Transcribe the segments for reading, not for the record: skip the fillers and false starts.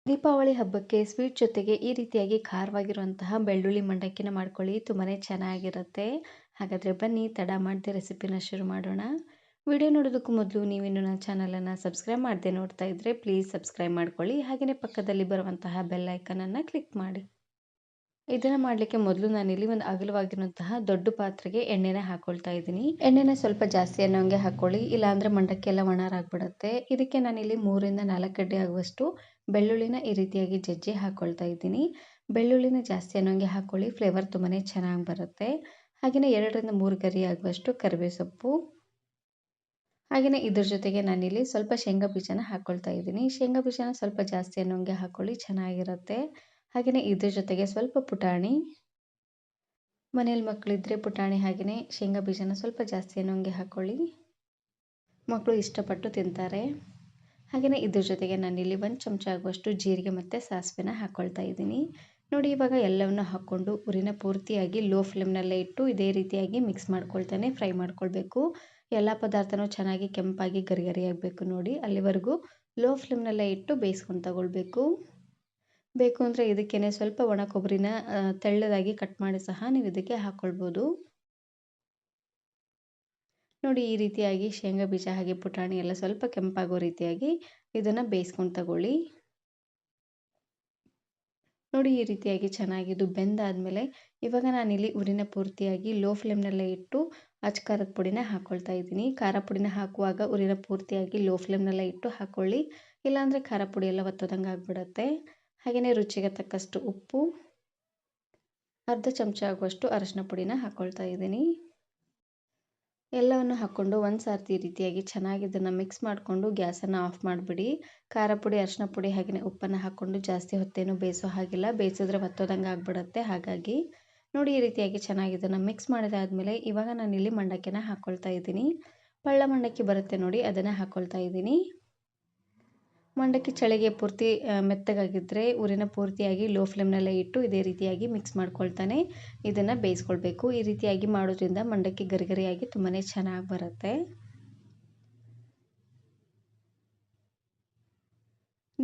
ದೀಪಾವಳಿ ಹಬ್ಬಕ್ಕೆ ಸ್ವೀಟ್ ಜೊತೆಗೆ ಈ ರೀತಿಯಾಗಿ ಖಾರವಾಗಿರುವಂತಹ ಬೆಳ್ಳುಳ್ಳಿ ಮಂಡಕ್ಕಿನ ಮಾಡ್ಕೊಳ್ಳಿ. ತುಂಬಾ ಚೆನ್ನಾಗಿರುತ್ತೆ. ಹಾಗಾದರೆ ಬನ್ನಿ ತಡ ಮಾಡದೆ ರೆಸಿಪಿನ ಶುರು ಮಾಡೋಣ. ವಿಡಿಯೋ ನೋಡೋದಕ್ಕೂ ಮೊದಲು ನೀವಿನ್ನು ನನ್ನ ಚಾನಲನ್ನು ಸಬ್ಸ್ಕ್ರೈಬ್ ಮಾಡದೆ ನೋಡ್ತಾ ಇದ್ದರೆ ಪ್ಲೀಸ್ ಸಬ್ಸ್ಕ್ರೈಬ್ ಮಾಡ್ಕೊಳ್ಳಿ. ಹಾಗೆಯೇ ಪಕ್ಕದಲ್ಲಿ ಬರುವಂತಹ ಬೆಲ್ ಐಕನನ್ನು ಕ್ಲಿಕ್ ಮಾಡಿ. ಇದನ್ನು ಮಾಡಲಿಕ್ಕೆ ಮೊದಲು ನಾನಿಲ್ಲಿ ಒಂದು ಅಗಲವಾಗಿರುವಂತಹ ದೊಡ್ಡ ಪಾತ್ರೆಗೆ ಎಣ್ಣೆನ ಹಾಕ್ಕೊಳ್ತಾ ಇದ್ದೀನಿ. ಎಣ್ಣೆನ ಸ್ವಲ್ಪ ಜಾಸ್ತಿ ಅನ್ನೋಂಗೆ ಹಾಕ್ಕೊಳ್ಳಿ, ಇಲ್ಲಾಂದರೆ ಮಂಡಕ್ಕಿ ಎಲ್ಲ ಒಣರಾಗ್ಬಿಡುತ್ತೆ. ಇದಕ್ಕೆ ನಾನಿಲ್ಲಿ 3ರಿಂದ 4 ಗಡ್ಡೆ ಆಗುವಷ್ಟು ಬೆಳ್ಳುಳ್ಳಿನ ಈ ರೀತಿಯಾಗಿ ಜಜ್ಜಿ ಹಾಕ್ಕೊಳ್ತಾ ಇದ್ದೀನಿ. ಬೆಳ್ಳುಳ್ಳಿನ ಜಾಸ್ತಿ ಅನ್ನೋಂಗೆ ಹಾಕ್ಕೊಳ್ಳಿ, ಫ್ಲೇವರ್ ತುಂಬಾ ಚೆನ್ನಾಗಿ ಬರುತ್ತೆ. ಹಾಗೆಯೇ 2ರಿಂದ 3 ಗರಿ ಆಗುವಷ್ಟು ಕರಿಬೇವು ಸೊಪ್ಪು. ಹಾಗೆಯೇ ಇದ್ರ ಜೊತೆಗೆ ನಾನಿಲ್ಲಿ ಸ್ವಲ್ಪ ಶೇಂಗಾ ಬೀಜನ ಹಾಕ್ಕೊಳ್ತಾ ಇದ್ದೀನಿ. ಶೇಂಗಾ ಬೀಜನ ಸ್ವಲ್ಪ ಜಾಸ್ತಿ ಅನ್ನೋಂಗೆ ಹಾಕ್ಕೊಳ್ಳಿ, ಚೆನ್ನಾಗಿರುತ್ತೆ. ಹಾಗೆಯೇ ಇದ್ರ ಜೊತೆಗೆ ಸ್ವಲ್ಪ ಪುಟಾಣಿ, ಮನೇಲಿ ಮಕ್ಕಳಿದ್ರೆ ಪುಟಾಣಿ ಹಾಗೆಯೇ ಶೇಂಗಾ ಬೀಜನ ಸ್ವಲ್ಪ ಜಾಸ್ತಿ ಅನ್ನೋಂಗೆ ಹಾಕ್ಕೊಳ್ಳಿ, ಮಕ್ಕಳು ಇಷ್ಟಪಟ್ಟು ತಿಂತಾರೆ. ಹಾಗೆಯೇ ಇದ್ರ ಜೊತೆಗೆ ನಾನಿಲ್ಲಿ 1 ಚಮಚ ಆಗುವಷ್ಟು ಜೀರಿಗೆ ಮತ್ತು ಸಾಸಿವೆನ ಹಾಕ್ಕೊಳ್ತಾ ಇದ್ದೀನಿ. ನೋಡಿ, ಇವಾಗ ಎಲ್ಲವನ್ನು ಹಾಕ್ಕೊಂಡು ಉರಿನ ಪೂರ್ತಿಯಾಗಿ ಲೋ ಫ್ಲೇಮ್ನಲ್ಲೇ ಇಟ್ಟು ಇದೇ ರೀತಿಯಾಗಿ ಮಿಕ್ಸ್ ಮಾಡ್ಕೊಳ್ತಾನೆ ಫ್ರೈ ಮಾಡ್ಕೊಳ್ಬೇಕು. ಎಲ್ಲ ಪದಾರ್ಥನೂ ಚೆನ್ನಾಗಿ ಕೆಂಪಾಗಿ ಗರಿಗರಿಯಾಗಬೇಕು. ನೋಡಿ, ಅಲ್ಲಿವರೆಗೂ ಲೋ ಫ್ಲೇಮ್ನಲ್ಲೇ ಇಟ್ಟು ಬೇಯಿಸ್ಕೊಂಡು ತಗೊಳ್ಬೇಕು. ಬೇಕು ಅಂದರೆ ಇದಕ್ಕೇ ಸ್ವಲ್ಪ ಒಣ ಕೊಬ್ಬರಿನ ತೆಳ್ಳದಾಗಿ ಕಟ್ ಮಾಡಿ ಸಹ ನೀವು ಇದಕ್ಕೆ ಹಾಕ್ಕೊಳ್ಬೋದು. ನೋಡಿ, ಈ ರೀತಿಯಾಗಿ ಶೇಂಗಾ ಬೀಜ ಹಾಗೆ ಪುಟಾಣಿ ಎಲ್ಲ ಸ್ವಲ್ಪ ಕೆಂಪಾಗೋ ರೀತಿಯಾಗಿ ಇದನ್ನು ಬೇಯಿಸ್ಕೊಂಡು ತಗೊಳ್ಳಿ. ನೋಡಿ, ಈ ರೀತಿಯಾಗಿ ಚೆನ್ನಾಗಿದ್ದು ಬೆಂದಾದಮೇಲೆ ಇವಾಗ ನಾನಿಲ್ಲಿ ಉರಿನ ಪೂರ್ತಿಯಾಗಿ ಲೋ ಫ್ಲೇಮ್ನಲ್ಲೇ ಇಟ್ಟು ಅಚ್ಚ ಖಾರದ ಪುಡಿನ ಹಾಕ್ಕೊಳ್ತಾ ಇದ್ದೀನಿ. ಖಾರ ಪುಡಿನ ಹಾಕುವಾಗ ಉರಿನ ಪೂರ್ತಿಯಾಗಿ ಲೋ ಫ್ಲೇಮ್ನಲ್ಲೇ ಇಟ್ಟು ಹಾಕ್ಕೊಳ್ಳಿ, ಇಲ್ಲಾಂದರೆ ಖಾರ ಪುಡಿ ಎಲ್ಲ ಒತ್ತೋದಂಗೆ ಆಗಿಬಿಡುತ್ತೆ. ಹಾಗೆಯೇ ರುಚಿಗೆ ತಕ್ಕಷ್ಟು ಉಪ್ಪು, ಅರ್ಧ ಚಮಚ ಆಗುವಷ್ಟು ಅರಶಿನ ಪುಡಿನ ಹಾಕ್ಕೊಳ್ತಾ ಇದ್ದೀನಿ. ಎಲ್ಲವನ್ನು ಹಾಕ್ಕೊಂಡು ಒಂದು ಸಾರ್ತಿ ಈ ರೀತಿಯಾಗಿ ಚೆನ್ನಾಗಿ ಇದನ್ನು ಮಿಕ್ಸ್ ಮಾಡಿಕೊಂಡು ಗ್ಯಾಸನ್ನು ಆಫ್ ಮಾಡಿಬಿಡಿ. ಖಾರ ಪುಡಿ, ಅರಶಿನ ಪುಡಿ ಹಾಗೆಯೇ ಉಪ್ಪನ್ನು ಹಾಕ್ಕೊಂಡು ಜಾಸ್ತಿ ಹೊತ್ತೇನು ಬೇಯಿಸೋ ಹಾಗಿಲ್ಲ, ಬೇಯಿಸಿದ್ರೆ ಒತ್ತೋದಂಗೆ ಆಗಿಬಿಡುತ್ತೆ. ಹಾಗಾಗಿ ನೋಡಿ, ಈ ರೀತಿಯಾಗಿ ಚೆನ್ನಾಗಿ ಇದನ್ನು ಮಿಕ್ಸ್ ಮಾಡಿದಾದಮೇಲೆ ಇವಾಗ ನಾನಿಲ್ಲಿ ಮಂಡಕ್ಕಿನ ಹಾಕ್ಕೊಳ್ತಾ ಇದ್ದೀನಿ. ಪಳ್ಳ ಮಂಡಕ್ಕಿ ಬರುತ್ತೆ ನೋಡಿ, ಅದನ್ನು ಹಾಕ್ಕೊಳ್ತಾ ಇದ್ದೀನಿ. ಮಂಡಕ್ಕಿ ಚಳಿಗೆ ಪೂರ್ತಿ ಮೆತ್ತಗಾಗಿದ್ದರೆ ಉರಿನ ಪೂರ್ತಿಯಾಗಿ ಲೋ ಫ್ಲೇಮ್ನಲ್ಲೇ ಇಟ್ಟು ಇದೇ ರೀತಿಯಾಗಿ ಮಿಕ್ಸ್ ಮಾಡ್ಕೊಳ್ತಾನೆ ಇದನ್ನು ಬೇಯಿಸ್ಕೊಳ್ಬೇಕು. ಈ ರೀತಿಯಾಗಿ ಮಾಡೋದ್ರಿಂದ ಮಂಡಕ್ಕಿ ಗರಿಗರಿಯಾಗಿ ತುಂಬಾ ಚೆನ್ನಾಗಿ ಬರುತ್ತೆ.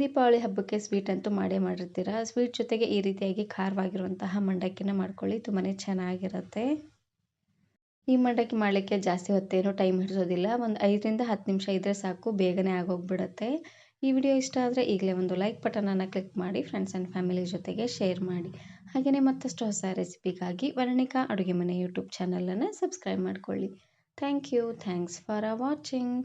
ದೀಪಾವಳಿ ಹಬ್ಬಕ್ಕೆ ಸ್ವೀಟ್ ಅಂತೂ ಮಾಡೇ ಮಾಡಿರ್ತೀರ. ಸ್ವೀಟ್ ಜೊತೆಗೆ ಈ ರೀತಿಯಾಗಿ ಖಾರವಾಗಿರುವಂತಹ ಮಂಡಕ್ಕಿನ ಮಾಡ್ಕೊಳ್ಳಿ, ತುಂಬಾ ಚೆನ್ನಾಗಿರುತ್ತೆ. ಈ ಮಂಡಕ್ಕಿ ಮಾಡಲಿಕ್ಕೆ ಜಾಸ್ತಿ ಹೊತ್ತೇನು ಟೈಮ್ ಹಿಡಿಸೋದಿಲ್ಲ. ಒಂದು 5ರಿಂದ 10 ನಿಮಿಷ ಇದ್ದರೆ ಸಾಕು, ಬೇಗನೆ ಆಗೋಗ್ಬಿಡುತ್ತೆ. ಈ ವಿಡಿಯೋ ಇಷ್ಟ ಆದರೆ ಈಗಲೇ ಒಂದು ಲೈಕ್ ಬಟನನ್ನು ಕ್ಲಿಕ್ ಮಾಡಿ, ಫ್ರೆಂಡ್ಸ್ ಆ್ಯಂಡ್ ಫ್ಯಾಮಿಲಿ ಜೊತೆಗೆ ಶೇರ್ ಮಾಡಿ. ಹಾಗೆಯೇ ಮತ್ತಷ್ಟು ಹೊಸ ರೆಸಿಪಿಗಾಗಿ ವರ್ಣಿಕಾ ಅಡುಗೆ ಮನೆ ಯೂಟ್ಯೂಬ್ ಚಾನಲನ್ನು ಸಬ್ಸ್ಕ್ರೈಬ್ ಮಾಡ್ಕೊಳ್ಳಿ. Thanks for watching.